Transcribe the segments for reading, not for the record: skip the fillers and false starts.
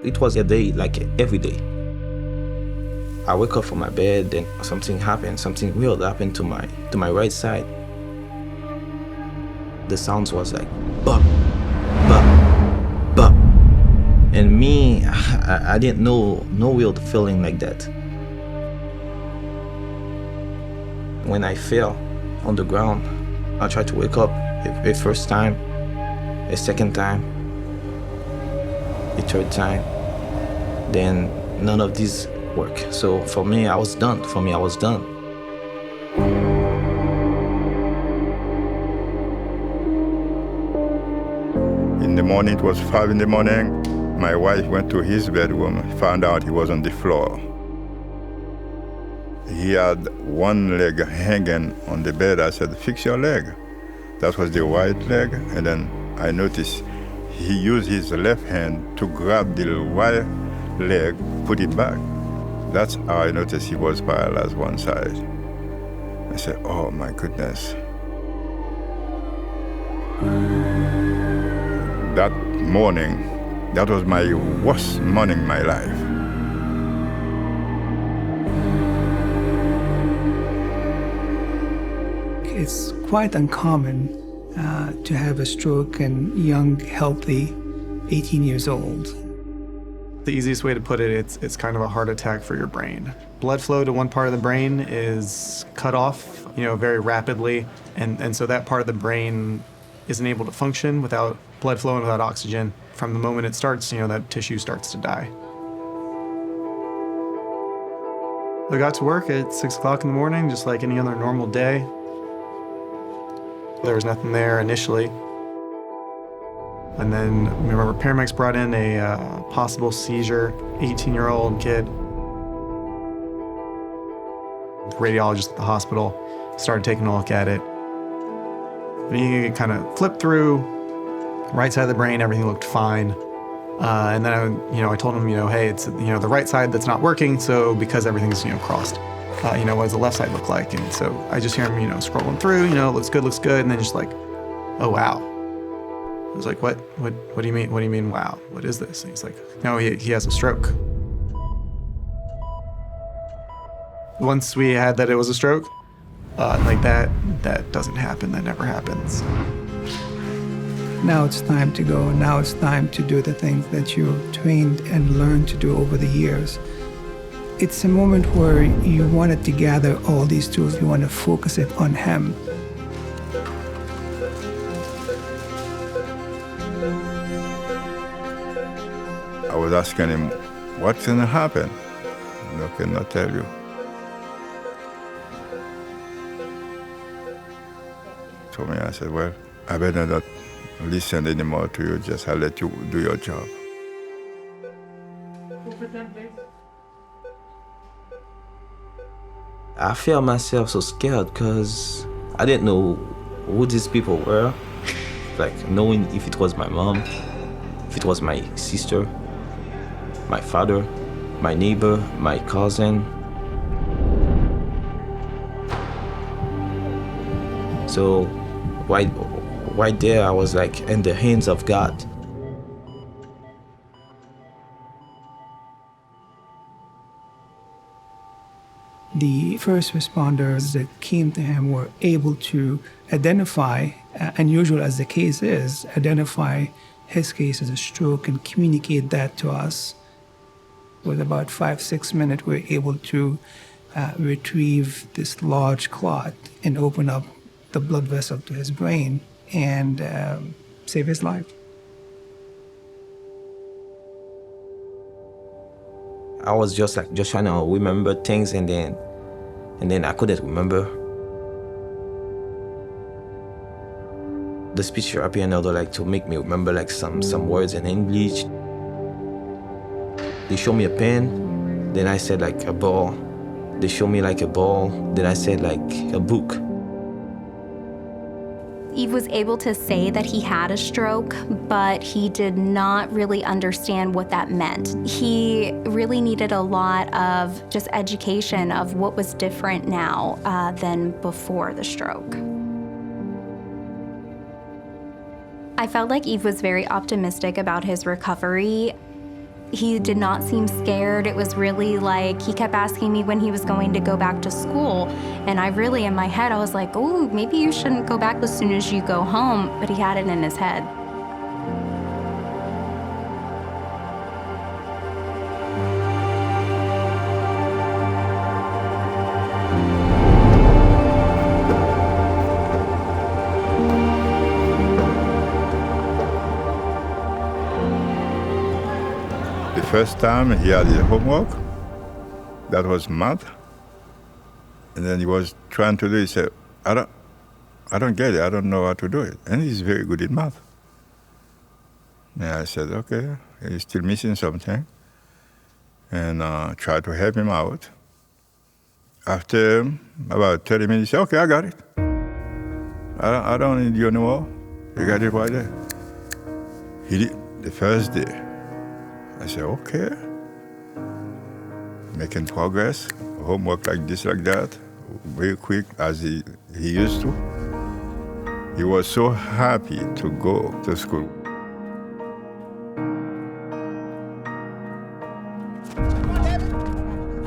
It was a day, like every day. I wake up from my bed, then something happened, something weird happened to my right side. The sounds was like, bop, bop, bop. And me, I didn't know no weird feeling like that. When I fell on the ground, I tried to wake up a first time, a second time, a third time. Then none of these work. So for me, I was done. In the morning, it was 5 in the morning. My wife went to his bedroom, found out he was on the floor. He had one leg hanging on the bed. I said, fix your leg. That was the right leg. And then I noticed he used his left hand to grab the right leg, put it back. That's how I noticed he was paralyzed one side. I said, oh my goodness. That morning, that was my worst morning in my life. It's quite uncommon to have a stroke in young, healthy, 18 years old. The easiest way to put it, it's kind of a heart attack for your brain. Blood flow to one part of the brain is cut off, very rapidly, and so that part of the brain isn't able to function without blood flow and without oxygen. From the moment it starts, that tissue starts to die. I got to work at 6 o'clock in the morning, just like any other normal day. There was nothing there initially. And then, remember, paramedics brought in a possible seizure, 18-year-old kid. The radiologist at the hospital started taking a look at it. And he kind of flipped through, right side of the brain, everything looked fine. And then I told him, hey, it's the right side that's not working, so because everything's crossed, what does the left side look like? And so I just hear him, scrolling through, looks good, and then just like, oh wow. I was like, what do you mean? What do you mean, wow? What is this? And he's like, no, he has a stroke. Once we had that it was a stroke, like that doesn't happen, that never happens. Now it's time to go. Now it's time to do the things that you trained and learned to do over the years. It's a moment where you wanted to gather all these tools. You want to focus it on him. I was asking him, what's going to happen? I cannot tell you. So I said, well, I better not listen anymore to you, just I'll let you do your job. I felt myself so scared because I didn't know who these people were. Like knowing if it was my mom, if it was my sister, my father, my neighbor, my cousin. So right there, I was like in the hands of God. The first responders that came to him were able to identify, unusual as the case is, identify his case as a stroke and communicate that to us. With about 5-6 minutes, we were able to retrieve this large clot and open up the blood vessel to his brain and save his life. I was just trying to remember things, and then I couldn't remember. The speech therapy and other to make me remember some words in English. They showed me a pen, then I said a ball. They showed me a ball, then I said a book. Yves was able to say that he had a stroke, but he did not really understand what that meant. He really needed a lot of just education of what was different now than before the stroke. I felt like Yves was very optimistic about his recovery. He did not seem scared. It was really like he kept asking me when he was going to go back to school. And I really, in my head, I was like, oh, maybe you shouldn't go back as soon as you go home. But he had it in his head. The first time he had his homework, that was math. And then he was trying to do it, he said, I don't get it, I don't know how to do it. And he's very good at math. And I said, okay, he's still missing something. And tried to help him out. After about 30 minutes, he said, okay, I got it. I don't need you anymore. You got it right there. He did the first day. I said, okay. Making progress, homework like this, like that, very quick as he used to. He was so happy to go to school.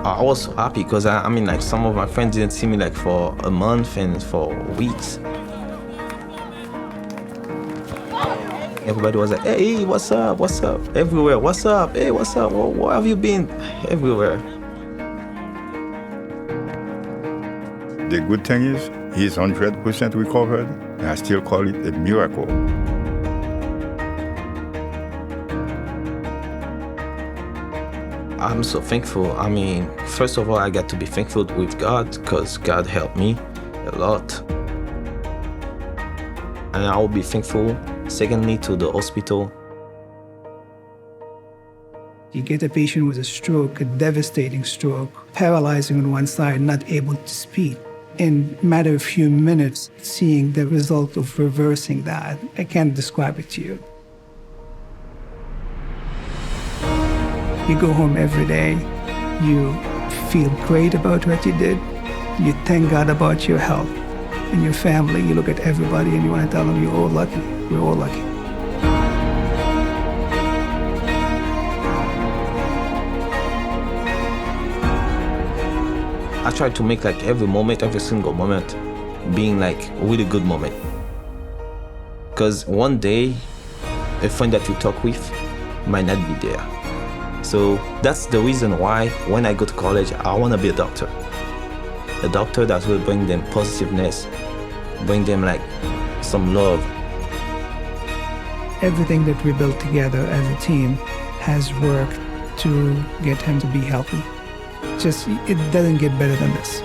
I was so happy because I mean, like, some of my friends didn't see me like for a month and for weeks. Everybody was like, hey, what's up, what's up? Everywhere, what's up, hey, what's up, where have you been? Everywhere. The good thing is, he's 100% recovered, and I still call it a miracle. I'm so thankful. I mean, first of all, I got to be thankful with God because God helped me a lot. And I will be thankful, secondly, to the hospital. You get a patient with a stroke, a devastating stroke, paralyzing on one side, not able to speak. In a matter of a few minutes, seeing the result of reversing that, I can't describe it to you. You go home every day, you feel great about what you did, you thank God about your health and your family. You look at everybody and you want to tell them you're all lucky. We're all lucky. I try to make like every moment, every single moment, being like a really good moment. Because one day, a friend that you talk with might not be there. So that's the reason why when I go to college, I want to be a doctor. A doctor that will bring them positiveness, bring them like some love. Everything that we built together as a team has worked to get him to be healthy. Just, it doesn't get better than this.